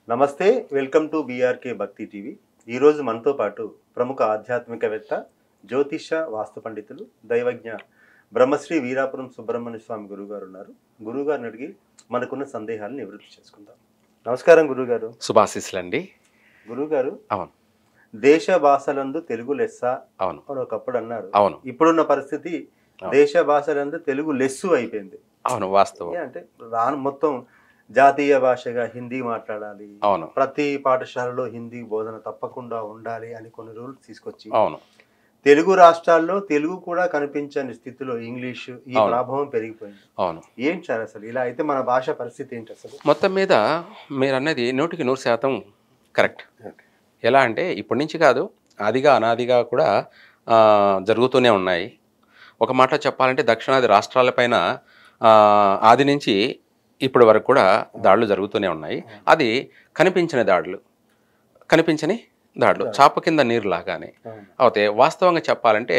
నమస్తే, welcome to BRK భక్తి TV. ఈరోజు మనతో పాటు ప్రముఖ ఆధ్యాత్మికవేత్త, జ్యోతిష వాస్తు పండితులు, దైవజ్ఞ బ్రహ్మశ్రీ వీరాపురం సుబ్రహ్మణ్య స్వామి గురుగారు ఉన్నారు. గురుగారిని అడిగి మనకున్న సందేహాలను నివృత్తి చేసుకుందాం. నమస్కారం గురుగారు. శుభాశీస్సులండి. గురుగారు, అవును, దేశ భాషలందు తెలుగు లెస్స అవును అని ఒకప్పుడు అన్నారు. అవును, ఇప్పుడున్న పరిస్థితి దేశ భాషలందు తెలుగు లెస్సు అయిపోయింది. అవును, వాస్తవం. అంటే రాను మొత్తం జాతీయ భాషగా హిందీ మాట్లాడాలి, అవును, ప్రతి పాఠశాలలో హిందీ బోధన తప్పకుండా ఉండాలి అని కొన్ని రూల్స్ తీసుకొచ్చి అవును, తెలుగు రాష్ట్రాల్లో తెలుగు కూడా కనిపించని స్థితిలో ఇంగ్లీష్ ఈ ప్రభావం పెరిగిపోయింది. అవును. ఏంటి సార్ అసలు ఇలా అయితే మన భాష పరిస్థితి ఏంటి అసలు? మొత్తం మీద మీరు అన్నది 100% కరెక్ట్. ఎలా అంటే ఇప్పటి నుంచి కాదు, ఆదిగా అనాదిగా కూడా జరుగుతూనే ఉన్నాయి. ఒక మాట చెప్పాలంటే దక్షిణాది రాష్ట్రాలపైన ఆది నుంచి ఇప్పటి వరకు కూడా దాడులు జరుగుతూనే ఉన్నాయి. అది కనిపించని దాడులు చాప కింద నీరు లాగానే. అయితే వాస్తవంగా చెప్పాలంటే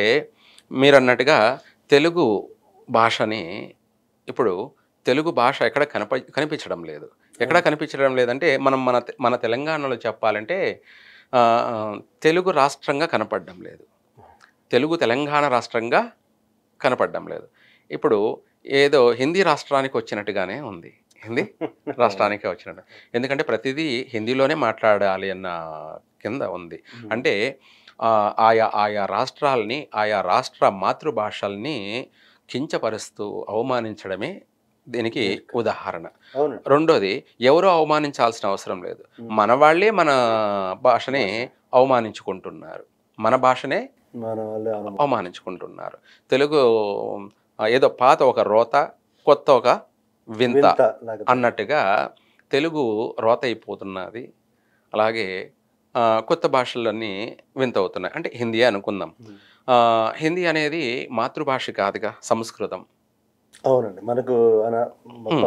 మీరు అన్నట్టుగా తెలుగు భాషని ఇప్పుడు తెలుగు భాష ఎక్కడ కనిపించడం లేదు. ఎక్కడ కనిపించడం లేదంటే మన తెలంగాణలో చెప్పాలంటే తెలుగు రాష్ట్రంగా కనపడడం లేదు. తెలుగు తెలంగాణ రాష్ట్రంగా కనపడడం లేదు. ఇప్పుడు ఏదో హిందీ రాష్ట్రానికి వచ్చినట్టుగానే ఉంది. హిందీ రాష్ట్రానికే వచ్చినట్టు, ఎందుకంటే ప్రతిదీ హిందీలోనే మాట్లాడాలి అన్న కింద ఉంది. అంటే ఆయా రాష్ట్రాలని, ఆయా రాష్ట్ర మాతృభాషల్ని కించపరుస్తూ అవమానించడమే దీనికి ఉదాహరణ. రెండోది, ఎవరో అవమానించాల్సిన అవసరం లేదు. మన వాళ్ళే మన భాషనే అవమానించుకుంటున్నారు, మన భాషనే అవమానించుకుంటున్నారు. తెలుగు ఏదో పాత ఒక రోత, కొత్త ఒక వింత అన్నట్టుగా తెలుగు రోత అయిపోతున్నది. అలాగే కొత్త భాషలన్నీ వింత అవుతున్నాయి. అంటే హిందీ అనుకుందాం. హిందీ అనేది మాతృభాష కాదుగా, సంస్కృతం. అవునండి, మనకు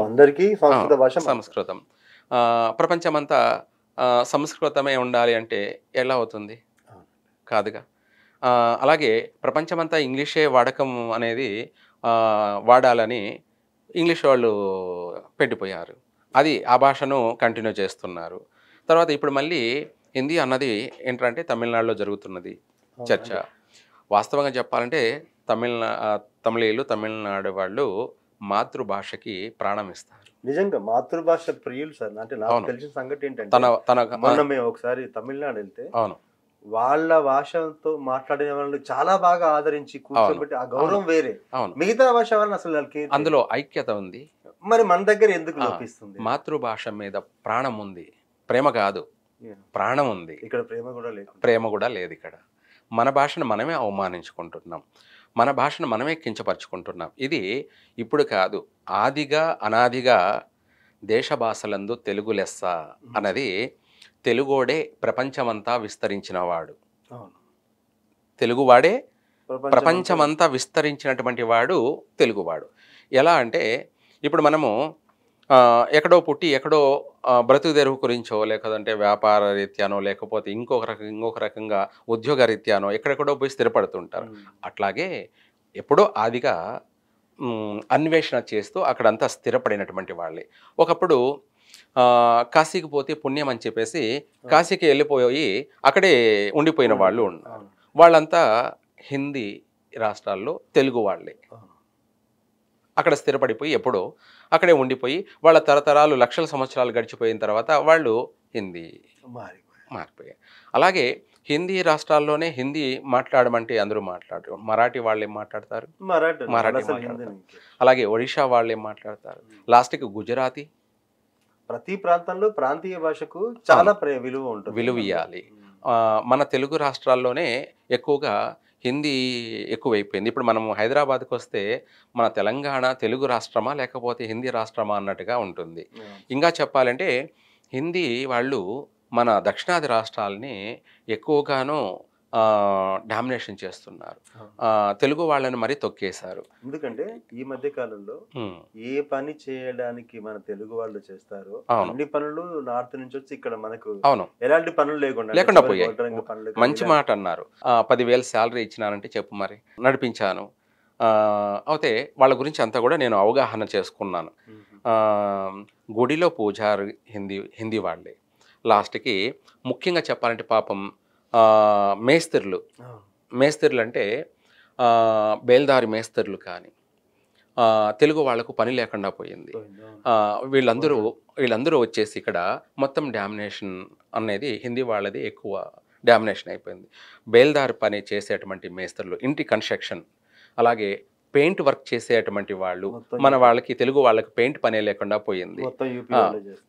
అందరికీ సంస్కృత భాష సంస్కృతం. ప్రపంచమంతా సంస్కృతమే ఉండాలి అంటే ఎలా అవుతుంది? కాదుగా. అలాగే ప్రపంచమంతా ఇంగ్లీషే వాడకం అనేది వాడాలని ఇంగ్లీష్ వాళ్ళు పెట్టిపోయారు. అది ఆ భాషను కంటిన్యూ చేస్తున్నారు. తర్వాత ఇప్పుడు మళ్ళీ హిందీ అన్నది ఏంటంటే తమిళనాడులో జరుగుతున్నది చర్చ. వాస్తవంగా చెప్పాలంటే తమిళీయులు, తమిళనాడు వాళ్ళు మాతృభాషకి ప్రాణం ఇస్తారు. నిజంగా మాతృభాష ప్రియులు సార్. అంటే నాకు తెలిసిన సంగతి ఏంటంటే, మొన్న మేము ఒకసారి తమిళనాడు వెళ్తే అవును వాళ్ళ భాషతో మాట్లాడిన వాళ్ళని చాలా బాగా ఆదరించి కూర్చోబెట్టి, ఆ గౌరవం వేరే. మిగతా భాష వాళ్ళని అసలు అందులో ఐక్యత ఉంది. మరి మన దగ్గర ఎందుకు లోపిస్తుంది? మాతృభాష మీద ప్రాణం ఉంది, ప్రేమ కాదు, ప్రాణం ఉంది. ఇక్కడ ప్రేమ కూడా లేదు. ఇక్కడ మన భాషను మనమే అవమానించుకుంటున్నాం, మన భాషను మనమే కించపరుచుకుంటున్నాం. ఇది ఇప్పుడు కాదు, ఆదిగా అనాదిగా దేశ భాషలందు తెలుగు లెస్స అన్నది తెలుగోడే ప్రపంచమంతా విస్తరించినవాడు. తెలుగువాడే ప్రపంచమంతా విస్తరించినటువంటి వాడు తెలుగువాడు. ఎలా అంటే ఇప్పుడు మనము ఎక్కడో పుట్టి ఎక్కడో బ్రతుకు తెరువు గురించో, లేకపోతే వ్యాపార రీత్యానో, లేకపోతే ఇంకొక రకంగా ఉద్యోగ రీత్యానో ఎక్కడెక్కడో పోయి స్థిరపడుతుంటారు. అట్లాగే ఎప్పుడో ఆదిగా అన్వేషణ చేస్తూ అక్కడంతా స్థిరపడినటువంటి వాళ్ళే. ఒకప్పుడు కాశీకి పోతే పుణ్యం అని చెప్పేసి కాశీకి వెళ్ళిపోయి అక్కడే ఉండిపోయిన వాళ్ళు ఉన్నారు. వాళ్ళంతా హిందీ రాష్ట్రాల్లో తెలుగు వాళ్ళే. అక్కడ స్థిరపడిపోయి ఎప్పుడో అక్కడే ఉండిపోయి వాళ్ళ తరతరాలు లక్షల సంవత్సరాలు గడిచిపోయిన తర్వాత వాళ్ళు హిందీ మారిపోయారు. అలాగే హిందీ రాష్ట్రాల్లోనే హిందీ మాట్లాడమంటే అందరూ మాట్లాడరు. మరాఠీ వాళ్ళు ఏం మాట్లాడతారు? మరాఠీ మాట్లాడతారు. అలాగే ఒడిషా వాళ్ళు ఏం మాట్లాడతారు? లాస్ట్కి గుజరాతీ. ప్రతి ప్రాంతంలో ప్రాంతీయ భాషకు చాలా విలువ ఉంటుంది, విలువ ఇవ్వాలి. మన తెలుగు రాష్ట్రాల్లోనే ఎక్కువగా హిందీ ఎక్కువైపోయింది. ఇప్పుడు మనం హైదరాబాద్కి వస్తే మన తెలంగాణ తెలుగు రాష్ట్రమా లేకపోతే హిందీ రాష్ట్రమా అన్నట్టుగా ఉంటుంది. ఇంకా చెప్పాలంటే హిందీ వాళ్ళు మన దక్షిణాది రాష్ట్రాలని ఎక్కువగాను డామినేషన్ చేస్తున్నారు. తెలుగు వాళ్ళని మరీ తొక్కేశారు. ఎందుకంటే ఈ మధ్య కాలంలో ఏ పని చేయడానికి మన తెలుగు వాళ్ళు చేస్తారో అన్ని పనులు నార్త్ నుంచి వచ్చి ఇక్కడ మనకు ఎలాంటి పనులు లేకుండా పోయాయి. మంచి మాట అన్నారు. 10,000 శాలరీ ఇచ్చినానంటే చెప్పు, మరి నడిపించాను. అయితే వాళ్ళ గురించి అంతా కూడా నేను అవగాహన చేసుకున్నాను. గుడిలో పూజారి హిందీ వాళ్ళే, లాస్ట్కి ముఖ్యంగా చెప్పాలంటే పాపం మేస్త్రులు మేస్త్రులు అంటే బేల్దారి మేస్త్రులు కానీ తెలుగు వాళ్ళకు పని లేకుండా పోయింది. వీళ్ళందరూ వచ్చేసి ఇక్కడ మొత్తం డామినేషన్ అనేది హిందీ వాళ్ళది ఎక్కువ డామినేషన్ అయిపోయింది. బేల్దారి పని చేసేటువంటి మేస్త్రులు, ఇంటి కన్స్ట్రక్షన్, అలాగే పెయింట్ వర్క్ చేసేటువంటి వాళ్ళు, మన వాళ్ళకి తెలుగు వాళ్ళకి పెయింట్ పనే లేకుండా పోయింది.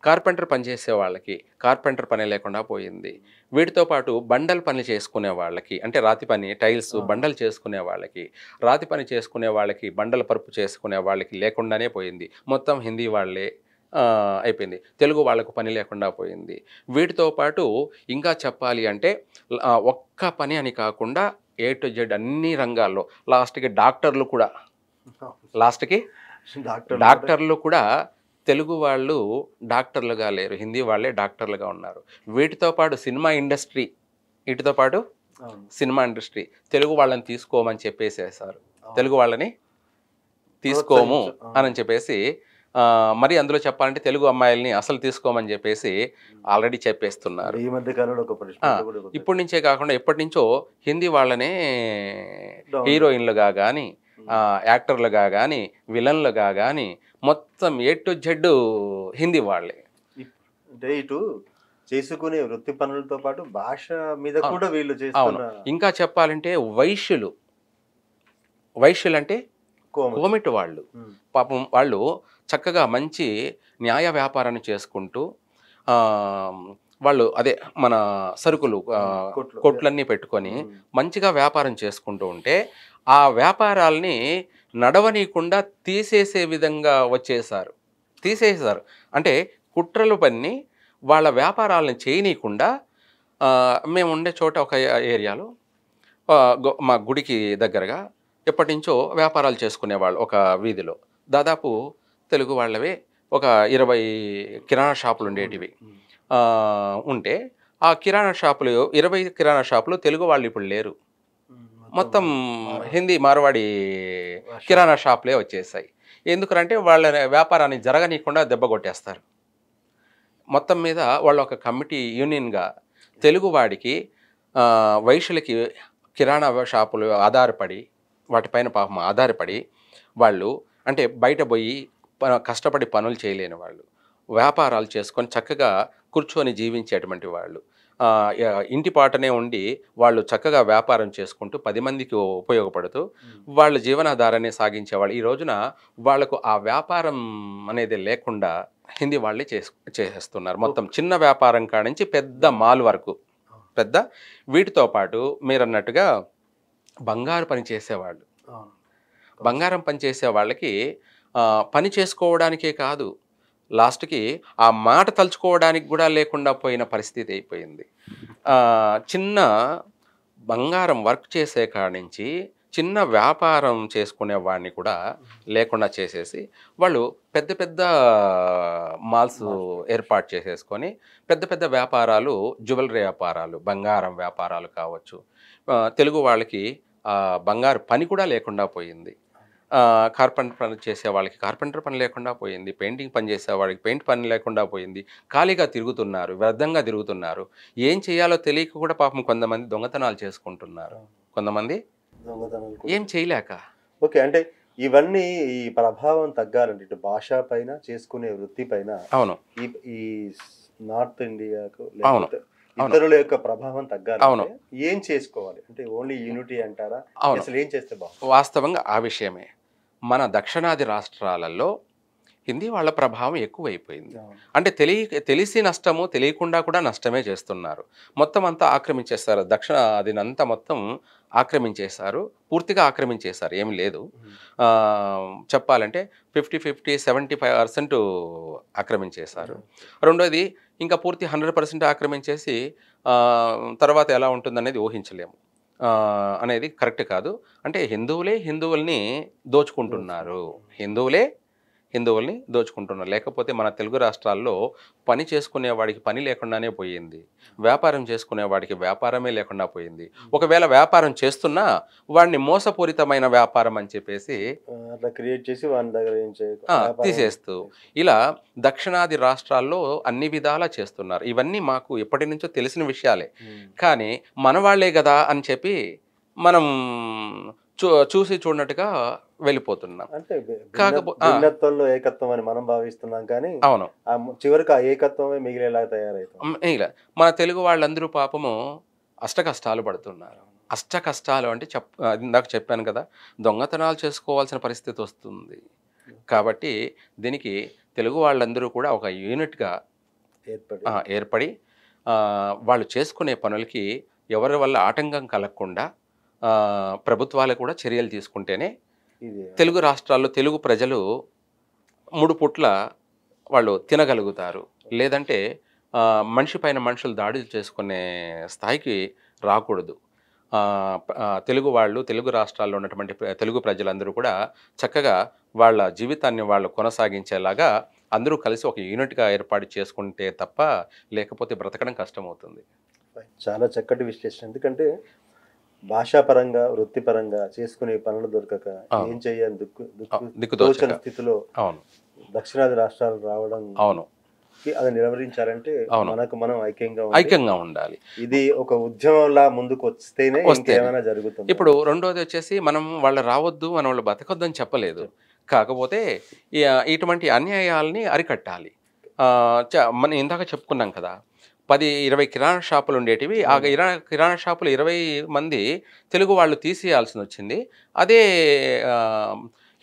కార్పెంటర్ పని చేసే వాళ్ళకి కార్పెంటర్ పనే లేకుండా పోయింది. వీటితో పాటు బండల్ పని చేసుకునే వాళ్ళకి, అంటే రాతి పని టైల్స్ బండలు చేసుకునే వాళ్ళకి, రాతి పని చేసుకునే వాళ్ళకి, బండల పరుపు చేసుకునే వాళ్ళకి లేకుండానే పోయింది. మొత్తం హిందీ వాళ్ళే అయిపోయింది. తెలుగు వాళ్ళకు పని లేకుండా పోయింది. వీటితో పాటు ఇంకా చెప్పాలి అంటే ఒక్క పని అని కాకుండా A to Z అన్ని రంగాల్లో లాస్ట్కి డాక్టర్లు కూడా తెలుగు వాళ్ళు డాక్టర్లుగా లేరు, హిందీ వాళ్ళే డాక్టర్లుగా ఉన్నారు. వీటితో పాటు సినిమా ఇండస్ట్రీ తెలుగు వాళ్ళని తీసుకోమని చెప్పేసేసారు. తెలుగు వాళ్ళని తీసుకోము అని చెప్పేసి మరి అందులో చెప్పాలంటే తెలుగు అమ్మాయిల్ని అసలు తీసుకోమని చెప్పేసి ఆల్రెడీ చెప్పేస్తున్నారు. ఈ మధ్య కాలంలో ఇప్పటి నుంచే కాకుండా ఎప్పటి నుంచో హిందీ వాళ్ళనే హీరోయిన్లుగా కానీ, యాక్టర్లుగా కానీ, విలన్లుగా కానీ మొత్తం A to Z హిందీ వాళ్ళే. అంటే ఇటు చేసుకునే వృత్తి పనులతో పాటు భాష మీద కూడా వీళ్ళు చేస్తున్నారు. ఇంకా చెప్పాలంటే వైశ్యులు అంటే కోమిటి వాళ్ళు, పాపం వాళ్ళు చక్కగా మంచి న్యాయ వ్యాపారాన్ని చేసుకుంటూ వాళ్ళు అదే మన సరుకులు కొట్లన్నీ పెట్టుకొని మంచిగా వ్యాపారం చేసుకుంటూ ఉంటే ఆ వ్యాపారాల్ని నడవనీయకుండా తీసేసే విధంగా తీసేసారు. అంటే కుట్రలు పన్ని వాళ్ళ వ్యాపారాలను చేయనీయకుండా మేము ఉండే చోట ఒక ఏరియాలో మా గుడికి దగ్గరగా ఎప్పటి నుంచో వ్యాపారాలు చేసుకునేవాళ్ళు. ఒక వీధిలో దాదాపు తెలుగు వాళ్ళవే ఒక 20 కిరాణా షాపులు ఉండేటివి ఉంటే ఆ కిరాణా షాపులు 20 కిరాణా షాపులు తెలుగు వాళ్ళు ఇప్పుడు లేరు. మొత్తం హిందీ మార్వాడి కిరాణా షాపులే వచ్చేసాయి. ఎందుకంటే వాళ్ళ వ్యాపారాన్ని జరగనీయకుండా దెబ్బ కొట్టేస్తారు. మొత్తం మీద వాళ్ళు ఒక కమిటీ యూనియన్గా తెలుగువాడికి వైశ్యులకి కిరాణా షాపులు ఆధారపడి వాటిపైన పాపం ఆధారపడి వాళ్ళు అంటే బయట పోయి కష్టపడి పనులు చేయలేని వాళ్ళు వ్యాపారాలు చేసుకొని చక్కగా కూర్చొని జీవించేటువంటి వాళ్ళు ఇంటి పాటనే ఉండి వాళ్ళు చక్కగా వ్యాపారం చేసుకుంటూ 10 మందికి ఉపయోగపడుతూ వాళ్ళ జీవనాధారాన్ని సాగించేవాళ్ళు. ఈ రోజున వాళ్ళకు ఆ వ్యాపారం అనేది లేకుండా హిందీ వాళ్ళే చేసేస్తున్నారు. మొత్తం చిన్న వ్యాపారం కాడ నుంచి పెద్ద మాల్ వరకు వీటితో పాటు మీరు అన్నట్టుగా బంగారు పని చేసేవాళ్ళు, బంగారం పని చేసే వాళ్ళకి పని చేసుకోవడానికే కాదు లాస్ట్కి ఆ మాట తలుచుకోవడానికి కూడా లేకుండా పోయిన పరిస్థితి అయిపోయింది. చిన్న బంగారం వర్క్ చేసే కాడి నుంచి చిన్న వ్యాపారం చేసుకునే వాడిని కూడా లేకుండా చేసేసి వాళ్ళు పెద్ద పెద్ద మాల్స్ ఏర్పాటు చేసేసుకొని పెద్ద పెద్ద వ్యాపారాలు, జ్యువెలరీ వ్యాపారాలు, బంగారం వ్యాపారాలు కావచ్చు. తెలుగు వాళ్ళకి బంగారు పని కూడా లేకుండా పోయింది. కార్పెంటర్ పని చేసే వాళ్ళకి కార్పెంటర్ పని లేకుండా పోయింది. పెయింటింగ్ పని చేసే వాళ్ళకి పెయింట్ పని లేకుండా పోయింది. ఖాళీగా తిరుగుతున్నారు, వ్యర్థంగా తిరుగుతున్నారు. ఏం చేయాలో తెలియక కూడా పాపం కొంతమంది దొంగతనాలు చేసుకుంటున్నారు, కొంతమంది ఏం చేయలేక. ఓకే, అంటే ఇవన్నీ ఈ ప్రభావం తగ్గాలంటే ఇటు భాష పైన చేసుకునే వృత్తి పైన అవును ఈ నార్త్ ఇండియాకు ఇతరుల యొక్క ప్రభావం తగ్గాలి, ఏం చేసుకోవాలి? అంటే ఓన్లీ యూనిటీ అంటారా? అసలు ఏం చేస్తే బాగుంది? వాస్తవంగా ఆ విషయమే. మన దక్షిణాది రాష్ట్రాలలో హిందీ వాళ్ళ ప్రభావం ఎక్కువైపోయింది. అంటే తెలిసి నష్టము, తెలియకుండా కూడా నష్టమే చేస్తున్నారు. మొత్తం అంతా ఆక్రమించేస్తారు, దక్షిణాదినంతా మొత్తం ఆక్రమించేశారు, పూర్తిగా ఆక్రమించేశారు. ఏమి లేదు, చెప్పాలంటే 50-50, 75% ఆక్రమించేశారు. రెండోది ఇంకా పూర్తి 100% ఆక్రమించేసి తర్వాత ఎలా ఉంటుందనేది ఊహించలేము, అనేది కరెక్ట్ కాదు. అంటే హిందువుల్ని దోచుకుంటున్నారు, హిందువుల్ని దోచుకుంటున్నారు. లేకపోతే మన తెలుగు రాష్ట్రాల్లో పని చేసుకునే వాడికి పని లేకుండానే పోయింది. వ్యాపారం చేసుకునే వాడికి వ్యాపారమే లేకుండా పోయింది. ఒకవేళ వ్యాపారం చేస్తున్నా వాడిని మోసపూరితమైన వ్యాపారం అని చెప్పేసి అట్లా క్రియేట్ చేసి వాళ్ళ దగ్గర ఏం తీసేస్తూ ఇలా దక్షిణాది రాష్ట్రాల్లో అన్ని విధాలా చేస్తున్నారు. ఇవన్నీ మాకు ఎప్పటి నుంచో తెలిసిన విషయాలే. కానీ మన వాళ్ళే కదా అని చెప్పి మనం చూసి చూడనట్టుగా వెళ్ళిపోతున్నాం. అంటే భిన్నత్వంలో ఏకత్వం అని మనం భావిస్తున్నాం, కానీ అవును, చివరికి ఆ ఏకత్వమే మిగిలేలా తయారైతుంది. మన తెలుగు వాళ్ళందరూ పాపము అష్ట కష్టాలు పడుతున్నారు. అష్ట కష్టాలు అంటే ఇందాక చెప్పాను కదా, దొంగతనాలు చేసుకోవాల్సిన పరిస్థితి వస్తుంది. కాబట్టి దీనికి తెలుగు వాళ్ళందరూ కూడా ఒక యూనిట్గా ఏర్పడి వాళ్ళు చేసుకునే పనులకి ఎవరి వల్ల ఆటంకం కలగకుండా ప్రభుత్వాలు కూడా చర్యలు తీసుకుంటేనే తెలుగు రాష్ట్రాల్లో తెలుగు ప్రజలు 3 పూట్ల వాళ్ళు తినగలుగుతారు. లేదంటే మనిషి పైన మనుషులు దాడులు చేసుకునే స్థాయికి రాకూడదు. తెలుగు వాళ్ళు తెలుగు రాష్ట్రాల్లో ఉన్నటువంటి తెలుగు ప్రజలందరూ కూడా చక్కగా వాళ్ళ జీవితాన్ని వాళ్ళు కొనసాగించేలాగా అందరూ కలిసి ఒక యూనిట్గా ఏర్పాటు చేసుకుంటే తప్ప లేకపోతే బ్రతకడం కష్టమవుతుంది. చాలా చక్కటి విశ్లేషణ. ఎందుకంటే భాషాపరంగా వృత్తిపరంగా చేసుకునే పనులు దొరకక ఏం చేయాలి దిక్కుతోచని స్థితిలో అవును దక్షిణాది రాష్ట్రాలు రావడం, అవును, అది నిలవరించాలంటే మనకు మనం ఐక్యంగా ఉండాలి. ఇది ఒక ఉద్యమంలా ముందుకు వస్తేనే ఏమైనా జరుగుతుంది. ఇప్పుడు రెండోది వచ్చేసి మనం వాళ్ళు రావద్దు, మనం వాళ్ళు బతకొద్దు అని చెప్పలేదు. కాకపోతే ఇటువంటి అన్యాయాలని అరికట్టాలి. మనం ఇందాక చెప్పుకున్నాం కదా, 10-20 కిరాణా షాపులు ఉండేటివి. ఆ కిరాణా షాపులు 20 మంది తెలుగు వాళ్ళు తీసేయాల్సి వచ్చింది. అదే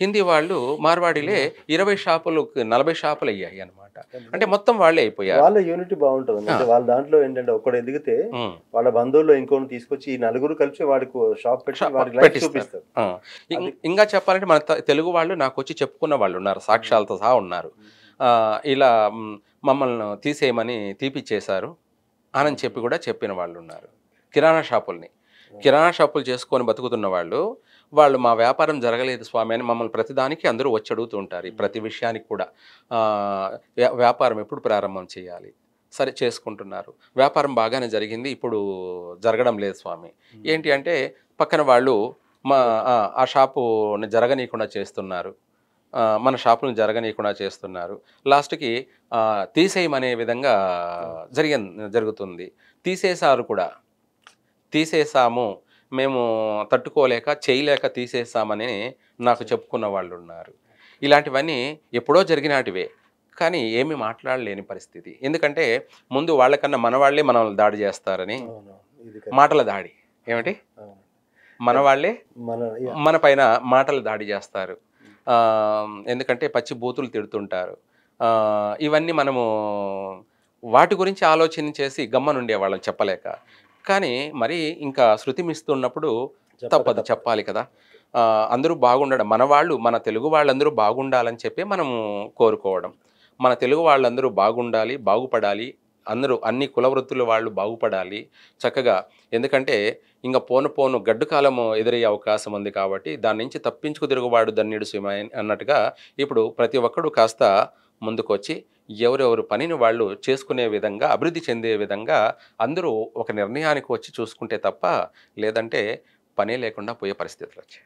హిందీ వాళ్ళు మార్వాడిలే 20 షాపులు 40 షాపులు అయ్యాయి అనమాట. అంటే మొత్తం వాళ్ళే అయిపోయారు. వాళ్ళ యూనిటీ బాగుంటుంది. అంటే వాళ్ళ దాంట్లో ఏంటంటే ఒకడు ఎదిగితే వాళ్ళ బంధువుల్లో ఇంకోటి తీసుకొచ్చి ఈ నలుగురు కలిసి వాడికి షాప్ పెట్టి చూపిస్తారు. ఇంకా చెప్పాలంటే మన తెలుగు వాళ్ళు నాకు వచ్చి చెప్పుకున్న వాళ్ళు ఉన్నారు, సాక్ష్యాలతో సహా ఉన్నారు. ఇలా మమ్మల్ని తీసేయమని తీపిచ్చేశారు అని చెప్పి కూడా చెప్పిన వాళ్ళు ఉన్నారు. కిరాణా షాపులు చేసుకొని బతుకుతున్న వాళ్ళు మా వ్యాపారం జరగలేదు స్వామి అని మమ్మల్ని ప్రతిదానికి అందరూ వచ్చి అడుగుతూ ఉంటారు. ప్రతి విషయానికి కూడా వ్యాపారం ఎప్పుడు ప్రారంభం చేయాలి, సరే చేసుకుంటున్నారు, వ్యాపారం బాగానే జరిగింది, ఇప్పుడు జరగడం లేదు స్వామి. ఏంటి అంటే పక్కన వాళ్ళు ఆ షాపుని జరగనీయకుండా చేస్తున్నారు, మన షాపులను జరగనీయకుండా చేస్తున్నారు. లాస్ట్కి తీసేయమనే విధంగా జరుగుతుంది. తీసేసాము మేము తట్టుకోలేక చేయలేక తీసేసామని నాకు చెప్పుకున్న వాళ్ళు ఉన్నారు. ఇలాంటివన్నీ ఎప్పుడో జరిగినటివే, కానీ ఏమీ మాట్లాడలేని పరిస్థితి. ఎందుకంటే ముందు వాళ్ళకన్నా మన వాళ్ళే మనల్ని దాడి చేస్తారని, మాటల దాడి ఏమిటి, మన వాళ్ళే మన పైన మాటలు దాడి చేస్తారు. ఎందుకంటే పచ్చి బూతులు తిడుతుంటారు. ఇవన్నీ మనము వాటి గురించి ఆలోచన చేసి గమ్మనుండే వాళ్ళని చెప్పలేక. కానీ మరి ఇంకా శృతి మిస్తున్నప్పుడు తప్పదు, చెప్పాలి కదా. అందరూ బాగుండడం, మన తెలుగు వాళ్ళందరూ బాగుండాలని చెప్పి మనము కోరుకోవడం. మన తెలుగు వాళ్ళందరూ బాగుండాలి, బాగుపడాలి, అందరూ అన్ని కుల వృత్తుల వాళ్ళు బాగుపడాలి చక్కగా. ఎందుకంటే ఇంకా పోను గడ్డు కాలము ఎదురయ్యే అవకాశం ఉంది. కాబట్టి దాని నుంచి తప్పించుకు తిరుగువాడు ధన్యుడు సుమయ అన్నట్టుగా ఇప్పుడు ప్రతి ఒక్కడు కాస్త ముందుకొచ్చి ఎవరెవరు పనిని వాళ్ళు చేసుకునే విధంగా, అభివృద్ధి చెందే విధంగా అందరూ ఒక నిర్ణయానికి వచ్చి చూసుకుంటే తప్ప లేదంటే పనే లేకుండా పోయే పరిస్థితులు వచ్చాయి.